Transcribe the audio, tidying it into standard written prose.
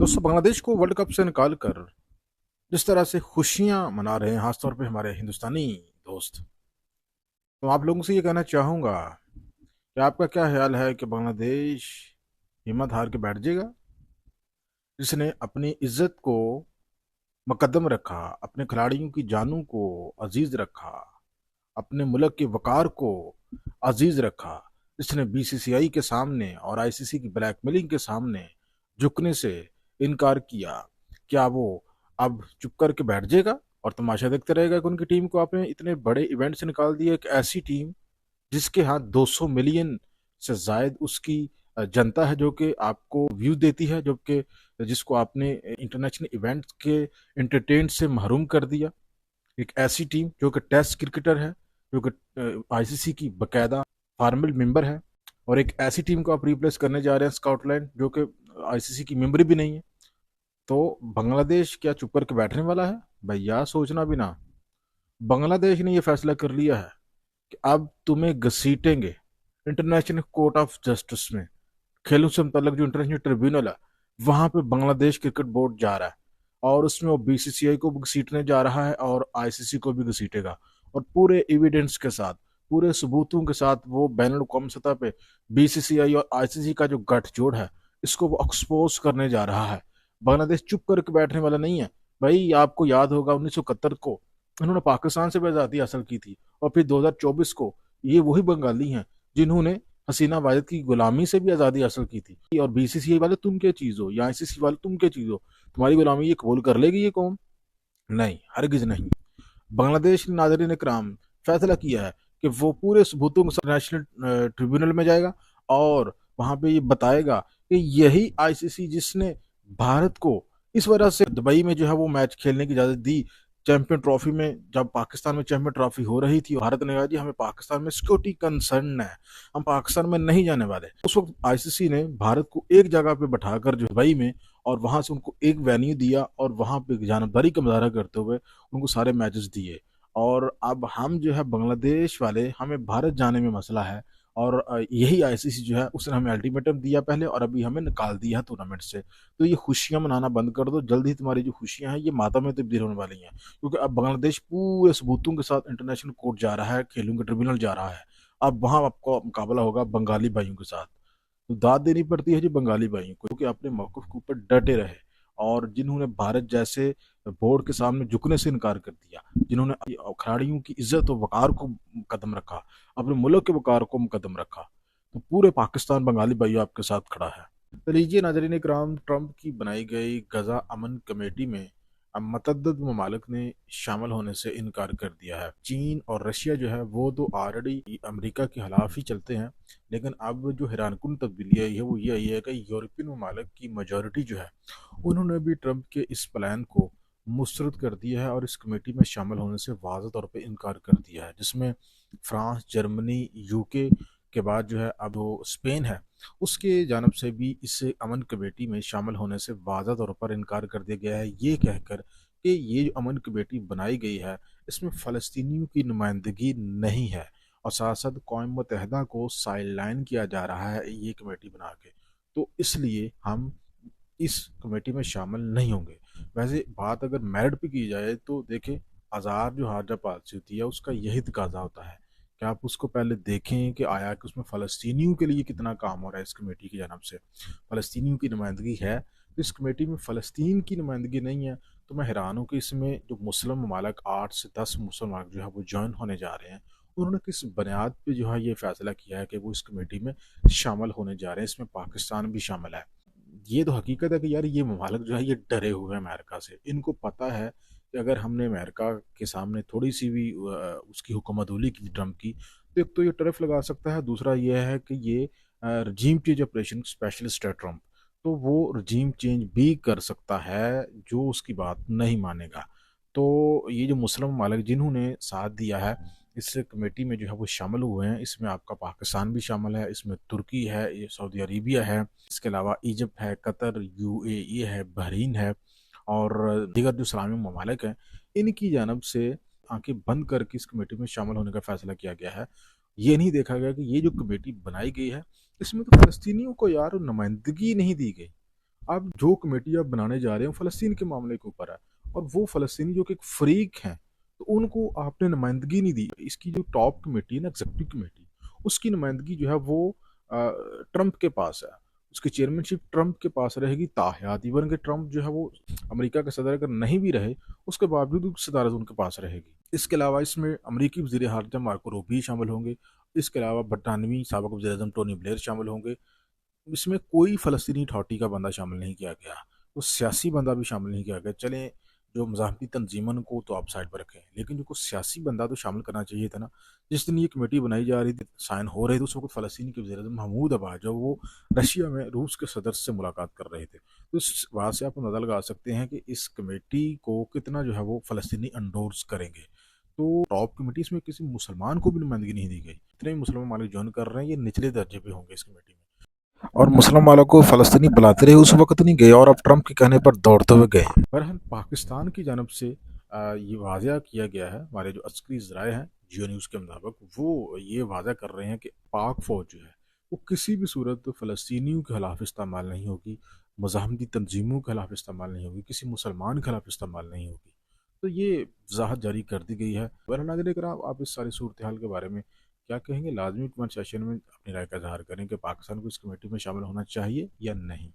दोस्तों, बांग्लादेश को world cup से निकाल कर जिस तरह से खुशियां मना रहे हैं, खासतौर पे हमारे हिंदुस्तानी दोस्त, तो आप लोगों से ये कहना चाहूंगा कि आपका क्या ख्याल है कि बांग्लादेश हिम्मत हार के बैठ जाएगा? जिसने अपनी इज्जत को मुकद्दम रखा, अपने खिलाड़ियों की जानों को अजीज रखा, अपने मुल्क के वकार को अजीज रखा, जिसने बीसीसीआई के सामने और आईसीसी की ब्लैकमेलिंग के सामने झुकने से इनकार किया, क्या वो अब चुप करके बैठ जाएगा और तमाशा देखते रहेगा कि उनकी टीम को आपने इतने बड़े इवेंट से निकाल दिया? एक ऐसी टीम जिसके हाथ 200 मिलियन से जायद उसकी जनता है, जो कि आपको व्यू देती है, जो कि जिसको आपने इंटरनेशनल इवेंट के एंटरटेन से महरूम कर दिया। एक ऐसी टीम जो कि टेस्ट क्रिकेटर है, जो कि आईसीसी की बकायदा फॉर्मल मेंबर है, और एक ऐसी टीम को आप रिप्लेस करने जा रहे हैं स्कॉटलैंड, जो कि आईसीसी की मेंबर भी नहीं है। तो बांग्लादेश क्या चुप करके बैठने वाला है? भैया सोचना भी ना। बांग्लादेश ने यह फैसला कर लिया है कि अब तुम्हें घसीटेंगे इंटरनेशनल कोर्ट ऑफ जस्टिस में। खेलों से मुतल्लक जो इंटरनेशनल ट्रिब्यूनल है, वहां पे बांग्लादेश क्रिकेट बोर्ड जा रहा है, और उसमें वो बीसीसीआई को भी घसीटने जा रहा है और आईसीसी को भी घसीटेगा। और पूरे एविडेंस के साथ, पूरे सबूतों के साथ वो बैन अवी सतह पे बीसीसीआई और आईसीसी का जो गठजोड़ है, इसको वो एक्सपोज करने जा रहा है। बांग्लादेश चुप करके बैठने वाला नहीं है। भाई, आपको याद होगा 1971 को उन्होंने पाकिस्तान से भी आज़ादी हासिल की थी, और फिर 2024 को ये वही बंगाली हैं जिन्होंने हसीना वाहिद की गुलामी से भी आज़ादी हासिल की थी। और बीसीसीआई वाले तुम क्या चीज़ हो, या आईसीसी वाले तुम क्या चीज़ हो? तुम्हारी गुलामी ये कबूल कर लेगी ये कौम? नहीं, हरगिज नहीं। बांग्लादेश ने, नाज़रीन इकराम, फैसला किया है कि वो पूरे सबूतों के साथ नेशनल ट्रिब्यूनल में जाएगा, और वहां पे ये बताएगा कि यही आईसीसी जिसने भारत को इस वजह से दुबई में जो है वो मैच खेलने की इजाजत दी। चैंपियन ट्रॉफी में जब पाकिस्तान में चैंपियन ट्रॉफी हो रही थी, भारत ने कहा जी हमें पाकिस्तान में सिक्योरिटी कंसर्न है, हम पाकिस्तान में नहीं जाने वाले। उस वक्त आईसीसी ने भारत को एक जगह पे बैठाकर जो दुबई में, और वहां से उनको एक वेन्यू दिया, और वहां पे जानबदारी का मुजाहरा करते हुए उनको सारे मैचेस दिए। और अब हम जो है बांग्लादेश वाले, हमें भारत जाने में मसला है, और यही आईसीसी जो है उसने हमें अल्टीमेटम दिया पहले, और अभी हमें निकाल दिया है टूर्नामेंट से। तो ये खुशियां मनाना बंद कर दो, जल्द ही तुम्हारी जो खुशियां हैं ये मातम में तब्दील होने वाली हैं, क्योंकि अब बांग्लादेश पूरे सबूतों के साथ इंटरनेशनल कोर्ट जा रहा है, खेलों के ट्रिब्यूनल जा रहा है। अब वहां आपको मुकाबला होगा बंगाली भाइयों के साथ। तो दाद देनी पड़ती है जी बंगाली भाइयों को, क्योंकि अपने मौकफ के ऊपर डटे रहे, और जिन्होंने भारत जैसे बोर्ड के सामने झुकने से इनकार कर दिया, जिन्होंने खिलाड़ियों की इज्जत और वकार को मुकदम रखा, अपने मुल्क के वकार को मुकदम रखा, तो पूरे पाकिस्तान बंगाली भाइयों आपके साथ खड़ा है। तो लीजिए नाजरीन इकराम, ट्रंप की बनाई गई गजा अमन कमेटी में अब मतअद्दद ममालिक ने शामिल होने से इनकार कर दिया है। चीन और रशिया जो है वो तो ऑलरेडी अमेरिका के खिलाफ ही चलते हैं, लेकिन अब जो हैरानकुन तब्दीली आई है वो ये आई है कि यूरोपियन ममालिक की मेजॉरिटी जो है उन्होंने भी ट्रंप के इस प्लान को मुस्तरद कर दिया है, और इस कमेटी में शामिल होने से वाज़ेह तौर पे इनकार कर दिया है, जिसमें फ्रांस, जर्मनी, यूके के बाद जो है अब वो स्पेन है, उसके जानब से भी इस अमन कमेटी में शामिल होने से वाज़ेह तौर पर इनकार कर दिया गया है, ये कहकर कि ये जो अमन कमेटी बनाई गई है इसमें फ़लस्तीनियों की नुमाइंदगी नहीं है, और साथ साथ कौम मुत्तहिदा को साइडलाइन किया जा रहा है ये कमेटी बना के। तो इसलिए हम इस कमेटी में शामिल नहीं होंगे। वैसे बात अगर मेरिट पे की जाए तो देखें, आज़ाद जो हारजा पॉलिसी होती है उसका यही तकाजा होता है कि आप उसको पहले देखें कि आया कि उसमें फ़लस्तीनियों के लिए कितना काम हो रहा है इस कमेटी की जानब से। फ़लस्तीनियों की नुमाइंदगी है, तो इस कमेटी में फ़लस्तीन की नुमाइंदगी नहीं है। तो मैं हैरान हूँ कि इसमें जो मुस्लिम ममालिक 8 से 10 मुस्लिम ममालिक जो है वो ज्वाइन होने जा रहे हैं, उन्होंने किस बुनियाद पे जो है ये फैसला किया है कि वो इस कमेटी में शामिल होने जा रहे हैं। इसमें पाकिस्तान भी शामिल है। ये तो हकीकत है कि यार ये ममालिक जो है ये डरे हुए हैं अमेरिका से। इनको पता है कि अगर हमने अमेरिका के सामने थोड़ी सी भी उसकी हुकूमतूली की ट्रम्प की, तो एक तो ये टरफ लगा सकता है, दूसरा ये है कि ये रजीम चेंज ऑपरेशन स्पेशलिस्ट है ट्रम्प, तो वो रजीम चेंज भी कर सकता है जो उसकी बात नहीं मानेगा। तो ये जो मुस्लिम ममालिक जिन्होंने साथ दिया है इस कमेटी में जो है वो शामिल हुए हैं, इसमें आपका पाकिस्तान भी शामिल है, इसमें तुर्की है, ये सऊदी अरेबिया है, इसके अलावा इजिप्ट है, कतर, यूएई है, बहरीन है, और दीगर जो इस्लामी ममालिक हैं, इनकी जानब से आंखें बंद करके इस कमेटी में शामिल होने का फैसला किया गया है। ये नहीं देखा गया कि ये जो कमेटी बनाई गई है इसमें तो फ़लस्तीनियों को यार नुमाइंदगी नहीं दी गई। आप जो कमेटी आप बनाने जा रहे हैं फ़लस्तीन के मामले के ऊपर है, और वो फ़लस्तीनी जो कि एक फ़रीक हैं, तो उनको आपने नुमाइंदगी नहीं दी। इसकी जो टॉप कमेटी है ना, एग्ज़ीक्यूटिव कमेटी, उसकी नुमाइंदगी जो है वो ट्रंप के पास है। उसकी चेयरमैनशिप ट्रंप के पास रहेगी ताहयात, इवन कि ट्रंप जो है वो अमेरिका के सदर अगर नहीं भी रहे, उसके बावजूद सदारत उनके पास रहेगी। इसके अलावा इसमें अमरीकी वज़ीर ख़ारिजा मार्को रूबियो शामिल होंगे। इसके अलावा बरतानवी साबिक़ वज़ीर-ए-आज़म टोनी ब्लेयर शामिल होंगे। इसमें कोई फ़लस्तीनी अथॉरिटी का बंदा शामिल नहीं किया गया, तो सियासी बंदा भी शामिल नहीं किया गया। चलें, जो मज़ाहमती तंजीमन को तो आप साइड पर रखें, लेकिन जो कोई सियासी बंदा तो शामिल करना चाहिए था ना। जिस दिन ये कमेटी बनाई जा रही थी, साइन हो रहे थे, उस वक्त फ़लस्तीन के वज़ीर-ए-आज़म महमूद अब्बास जो वो रशिया में रूस के सदर से मुलाकात कर रहे थे। तो इस बात से आप अंदाज़ा लगा सकते हैं कि इस कमेटी को कितना जो है वो फ़लस्तीनी एंडोर्स करेंगे। तो टॉप कमेटी इसमें किसी मुसलमान को भी नुमाइंदगी नहीं दी गई। जितने भी मुसलमान मालिक ज्वाइन कर रहे हैं, ये निचले दर्जे पे होंगे इस कमेटी में। और मुस्लिम वालों को फ़लस्तीनी बुलाते रहे, उस वक़्त नहीं गए और अब ट्रंप के कहने पर दौड़ते हुए गए। बहरहाल पाकिस्तान की जानब से ये वाज़ह किया गया है, हमारे जो अस्करी ज़राए हैं जियो न्यूज़ के मुताबिक, वो ये वाज़ह कर रहे हैं कि पाक फ़ौज जो है वो किसी भी सूरत फ़लस्तीनियों के खिलाफ इस्तेमाल नहीं होगी, मज़ाहमती तंजीमों के खिलाफ इस्तेमाल नहीं होगी, किसी मुसलमान के खिलाफ इस्तेमाल नहीं होगी। तो ये वजाहत जारी कर दी गई है। बहरहाल नाज़रीन कराम, आप इस सारी सूरत हाल के बारे में क्या कहेंगे? लाजमी कमेंट सेशन में अपनी राय का इज़हार करें कि पाकिस्तान को इस कमेटी में शामिल होना चाहिए या नहीं।